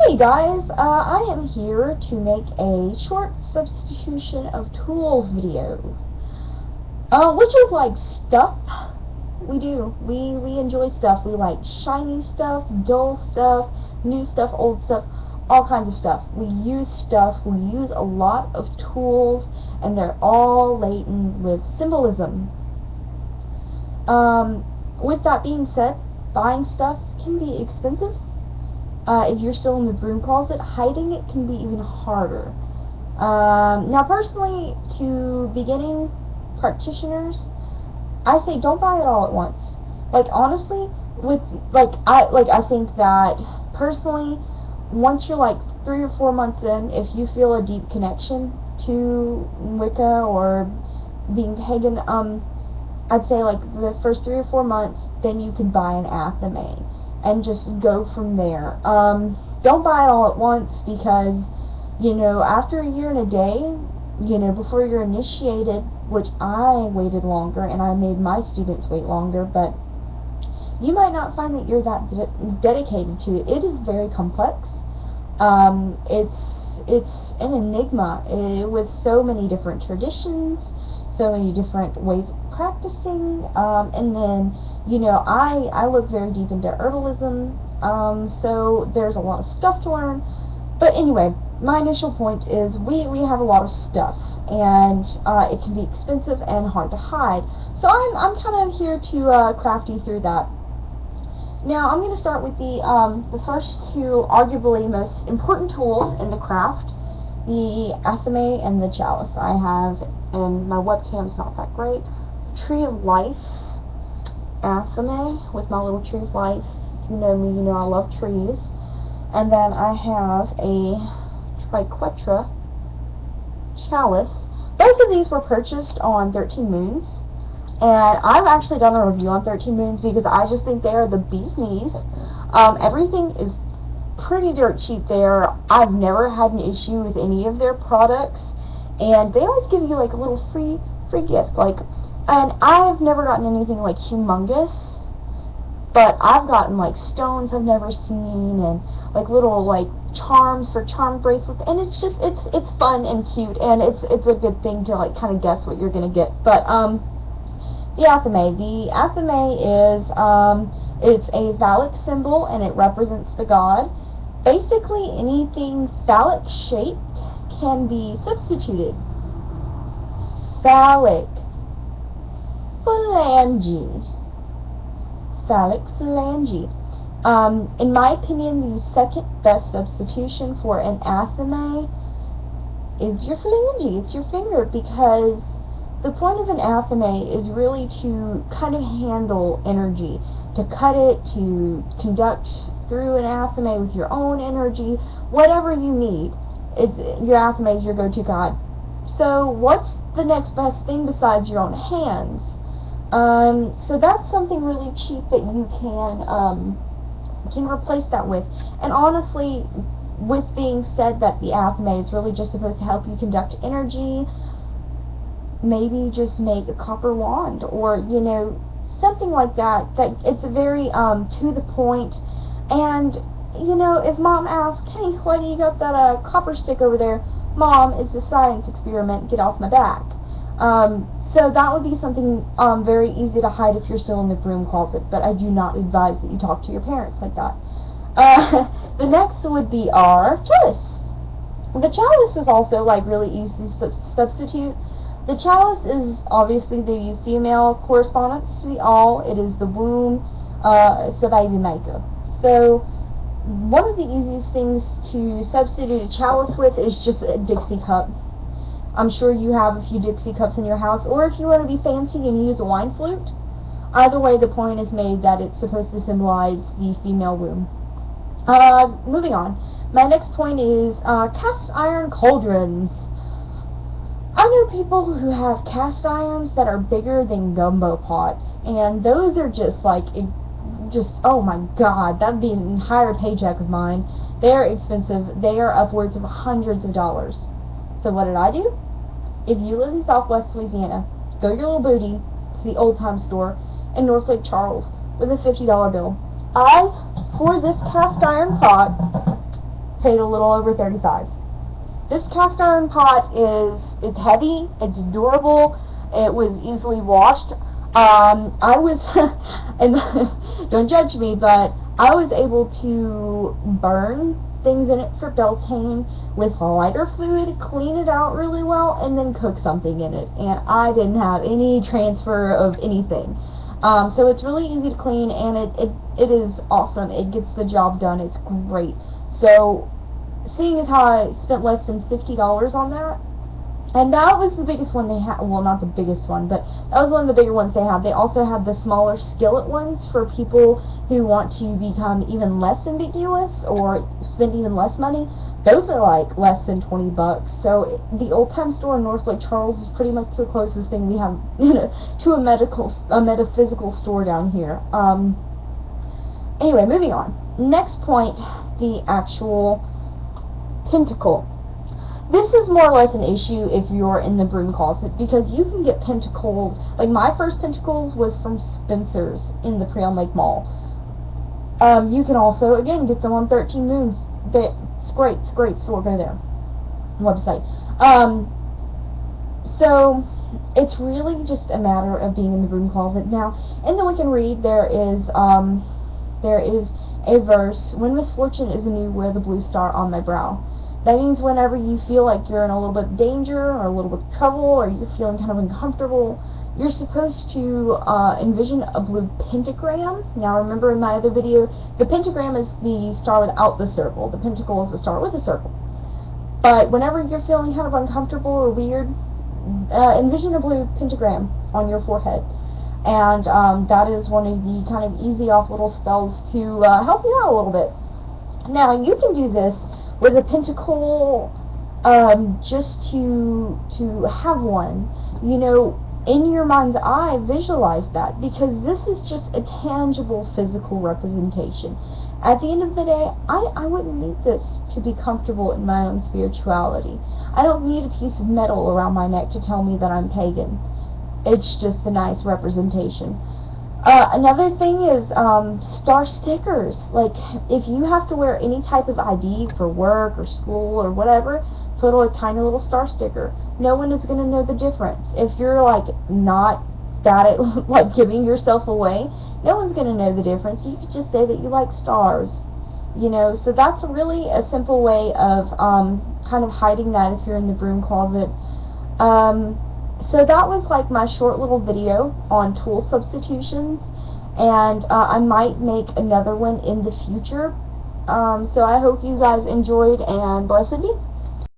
Hey guys, I am here to make a short substitution of tools video, which is like stuff. We enjoy stuff. We like shiny stuff, dull stuff, new stuff, old stuff, all kinds of stuff. We use stuff, we use a lot of tools, and they're all laden with symbolism. With that being said, buying stuff can be expensive. If you're still in the broom closet, hiding it can be even harder. Now, personally, to beginning practitioners, I say don't buy it all at once. Like, honestly, I think that personally, once you're like 3 or 4 months in, if you feel a deep connection to Wicca or being pagan, I'd say like the first 3 or 4 months, then you can buy an athame and just go from there. Don't buy it all at once, because, after a year and a day, before you're initiated, which I waited longer, and I made my students wait longer, but you might not find that you're that dedicated to it. It is very complex. It's an enigma with so many different traditions, so many different ways of practicing, and then, I look very deep into herbalism, so there's a lot of stuff to learn. But anyway, my initial point is we have a lot of stuff, and it can be expensive and hard to hide. So I'm kind of here to craft you through that. Now, I'm going to start with the first two arguably most important tools in the craft, the athame and the chalice. I have, and my webcam's not that great, Tree of Life athame with my little Tree of Life. If you know me, you know I love trees. And then I have a triquetra chalice. Both of these were purchased on 13 Moons. And I've actually done a review on 13 Moons because I just think they are the bee's knees. Everything is pretty dirt cheap there. I've never had an issue with any of their products. And they always give you like a little free gift. And I've never gotten anything like humongous, but I've gotten like stones I've never seen, and like little like charms for charm bracelets, and it's just it's fun and cute, and it's a good thing to like kind of guess what you're gonna get. But the athame is it's a phallic symbol, and it represents the god. Basically, anything phallic shaped can be substituted. Phallic phalange. In my opinion, the second best substitution for an athame is your phalange. It's your finger, because the point of an athame is really to kind of handle energy, to cut it, to conduct through an athame with your own energy, whatever you need. Your athame is your go-to god. So what's the next best thing besides your own hands? So that's something really cheap that you can replace that with. And honestly, with being said that the athame is really just supposed to help you conduct energy, maybe just make a copper wand, or something like that. That it's very to the point. And if Mom asks, "Hey, why do you got that copper stick over there?" "Mom, it's a science experiment. Get off my back." So that would be something very easy to hide if you're still in the broom closet, but I do not advise that you talk to your parents like that. The next would be our chalice. The chalice is also like really easy to substitute. The chalice is obviously the female correspondence to the all. It is the womb, Sabayi Maker. So one of the easiest things to substitute a chalice with is just a Dixie cup. I'm sure you have a few Dixie cups in your house, or if you want to be fancy and use a wine flute. Either way, the point is made that it's supposed to symbolize the female womb. Moving on. My next point is cast iron cauldrons. I know people who have cast irons that are bigger than gumbo pots, and those are just like, oh my god, that'd be an entire paycheck of mine. They're expensive. They are upwards of hundreds of dollars. So what did I do? If you live in Southwest Louisiana, throw your little booty to the Old Time store in North Lake Charles with a $50 bill. For this cast iron pot, paid a little over $35. This cast iron pot it's heavy, it's durable, it was easily washed. I was, and don't judge me, but I was able to burn things in it for Beltane with lighter fluid, clean it out really well, and then cook something in it. And I didn't have any transfer of anything. So it's really easy to clean, and it is awesome. It gets the job done. It's great. So, seeing as how I spent less than $50 on that, and that was the biggest one they had. Well, not the biggest one, but that was one of the bigger ones they had. They also had the smaller skillet ones for people who want to become even less ambiguous or spend even less money. Those are like less than $20. So the Old Time Store in North Lake Charles is pretty much the closest thing we have to a metaphysical store down here. Anyway, moving on. Next point, the actual pentacle. This is more or less an issue if you're in the broom closet, because you can get pentacles. Like, my first pentacles was from Spencer's in the Pre-Elm Lake Mall. You can also, again, get them on 13 Moons. It's great store. Go there. Website. So, it's really just a matter of being in the broom closet. Now, in the Wiccan Read, there is a verse, "When misfortune is anew, wear the blue star on thy brow." That means whenever you feel like you're in a little bit of danger, or a little bit of trouble, or you're feeling kind of uncomfortable, you're supposed to envision a blue pentagram. Now remember, in my other video, the pentagram is the star without the circle. The pentacle is the star with the circle. But whenever you're feeling kind of uncomfortable or weird, envision a blue pentagram on your forehead. And that is one of the kind of easy off little spells to help you out a little bit. Now, you can do this with a pentacle, just to have one, in your mind's eye, visualize that, because this is just a tangible physical representation. At the end of the day, I wouldn't need this to be comfortable in my own spirituality. I don't need a piece of metal around my neck to tell me that I'm pagan. It's just a nice representation. Another thing is star stickers. Like, if you have to wear any type of ID for work or school or whatever, put a tiny little star sticker. No one is going to know the difference. If you're like not bad at like giving yourself away, no one's going to know the difference. You could just say that you like stars. So that's really a simple way of kind of hiding that if you're in the broom closet. So that was like my short little video on tool substitutions, and I might make another one in the future. So I hope you guys enjoyed, and blessed be.